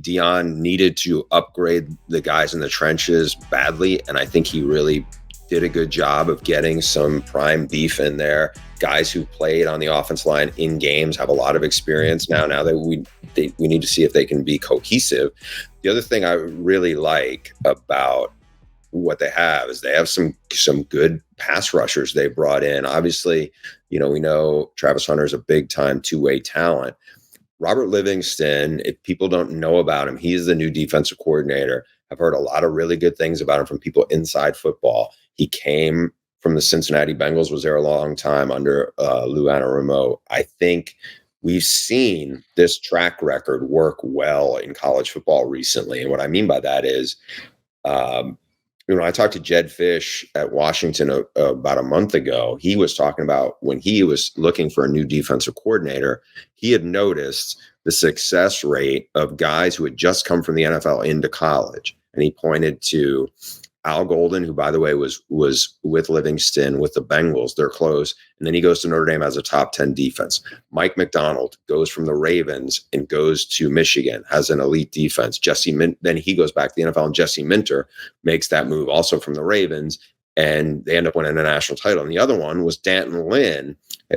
Deion needed to upgrade the guys in the trenches badly, and I think he really did a good job of getting some prime beef in there. Guys who played on the offense line in games have a lot of experience now. Now that we need to see if they can be cohesive. The other thing I really like about what they have is they have some good pass rushers they brought in. Obviously, we know Travis Hunter is a big time two-way talent. Robert Livingston, if people don't know about him, he's the new defensive coordinator. I've heard a lot of really good things about him from people inside football. He came from the Cincinnati Bengals, was there a long time under Lou Anarumo. I think we've seen this track record work well in college football recently. And what I mean by that is, I talked to Jed Fish at Washington about a month ago. He was talking about when he was looking for a new defensive coordinator, he had noticed the success rate of guys who had just come from the NFL into college. And he pointed to Al Golden, who, by the way, was with Livingston with the Bengals. They're close. And then he goes to Notre Dame as a top 10 defense. Mike McDonald goes from the Ravens and goes to Michigan, has an elite defense. Then he goes back to the NFL, and Jesse Minter makes that move also from the Ravens, and they end up winning a national title. And the other one was Danton Lynn,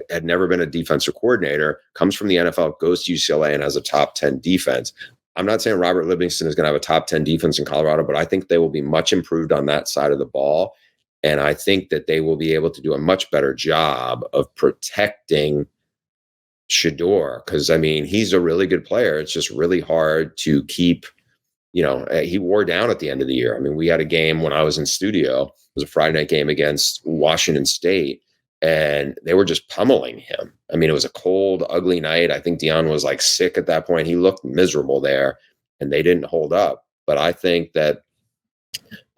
had never been a defensive coordinator, comes from the NFL, goes to UCLA, and has a top 10 defense. I'm not saying Robert Livingston is going to have a top 10 defense in Colorado, but I think they will be much improved on that side of the ball. And I think that they will be able to do a much better job of protecting Shedeur, because, he's a really good player. It's just really hard to keep, he wore down at the end of the year. We had a game when I was in studio. It was a Friday night game against Washington State, and they were just pummeling him. It was a cold, ugly night. I think Deion was sick at that point. He looked miserable there, and they didn't hold up. But I think that,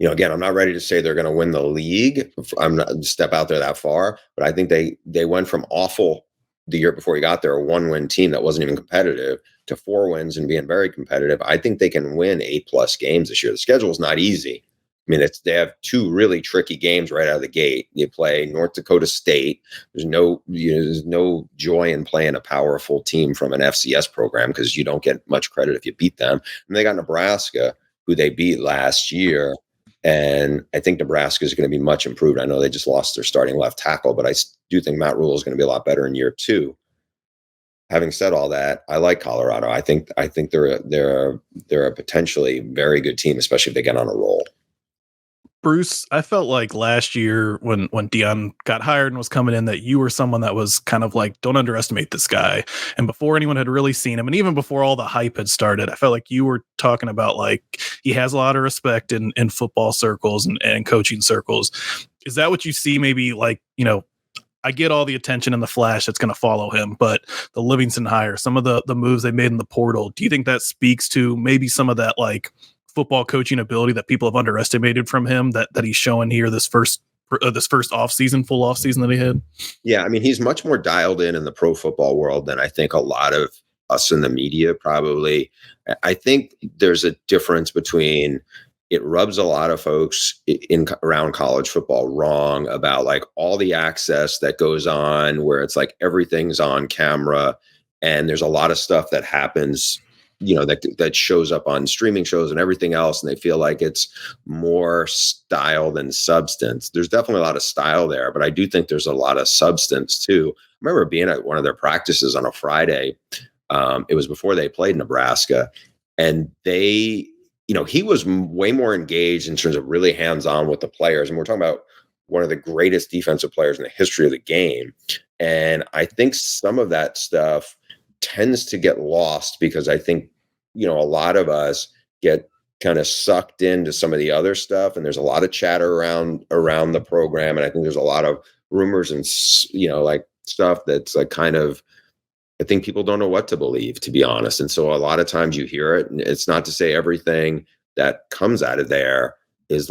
again, I'm not ready to say they're going to win the league. I'm not step out there that far, but I think they went from awful the year before he got there, a 1-win team that wasn't even competitive, to 4 wins and being very competitive. I think they can win 8+ games this year. The schedule is not easy. They have 2 really tricky games right out of the gate. You play North Dakota State. There's no joy in playing a powerful team from an FCS program because you don't get much credit if you beat them. And they got Nebraska, who they beat last year. And I think Nebraska is going to be much improved. I know they just lost their starting left tackle, but I do think Matt Rule is going to be a lot better in year 2. Having said all that, I like Colorado. I think they're a potentially very good team, especially if they get on a roll. Bruce, I felt like last year when Deion got hired and was coming in, that you were someone that was kind of like, don't underestimate this guy. And before anyone had really seen him, and even before all the hype had started, I felt like you were talking about he has a lot of respect in football circles and coaching circles. Is that what you see? Maybe I get all the attention and the flash that's going to follow him, but the Livingston hire, some of the moves they made in the portal, do you think that speaks to maybe some of that football coaching ability that people have underestimated from him that he's showing here this first offseason, full offseason that he had? Yeah, he's much more dialed in the pro football world than I think a lot of us in the media probably. I think there's a difference between, it rubs a lot of folks around college football wrong about all the access that goes on, where it's everything's on camera, and there's a lot of stuff that happens that shows up on streaming shows and everything else, and they feel like it's more style than substance. There's definitely a lot of style there, but I do think there's a lot of substance too. I remember being at one of their practices on a Friday. It was before they played Nebraska, and he was way more engaged in terms of really hands-on with the players. And we're talking about one of the greatest defensive players in the history of the game. And I think some of that stuff tends to get lost because I think, a lot of us get kind of sucked into some of the other stuff, and there's a lot of chatter around the program. And I think there's a lot of rumors and, stuff that's kind of, I think people don't know what to believe, to be honest. And so a lot of times you hear it, and it's not to say everything that comes out of there is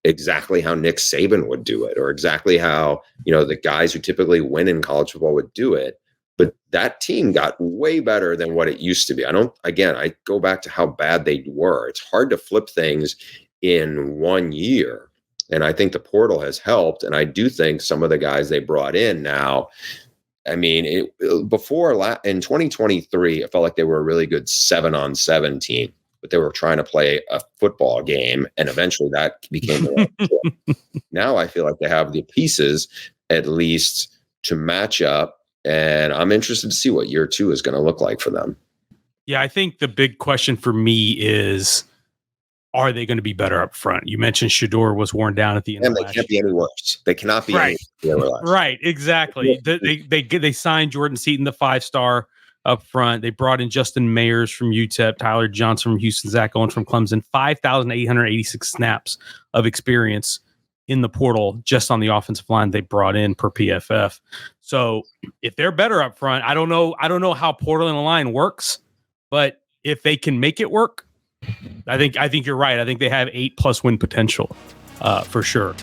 exactly how Nick Saban would do it, or exactly how, the guys who typically win in college football would do it. But that team got way better than what it used to be. I go back to how bad they were. It's hard to flip things in 1 year. And I think the portal has helped. And I do think some of the guys they brought in now, I mean, in 2023, it felt like they were a really good 7-on-7 team, but they were trying to play a football game, and eventually that became now I feel like they have the pieces at least to match up, and I'm interested to see what year 2 is going to look like for them. Yeah, I think the big question for me is, are they going to be better up front? You mentioned Shador was worn down at the end of last year. They can't be any worse. They cannot be right. any worse. Right, exactly. They signed Jordan Seaton, the 5-star up front. They brought in Justin Mayers from UTEP, Tyler Johnson from Houston, Zach Owens from Clemson, 5,886 snaps of experience in the portal just on the offensive line they brought in per PFF. So if they're better up front, I don't know how Portland line works, but if they can make it work, I think you're right. I think they have 8+ win potential for sure.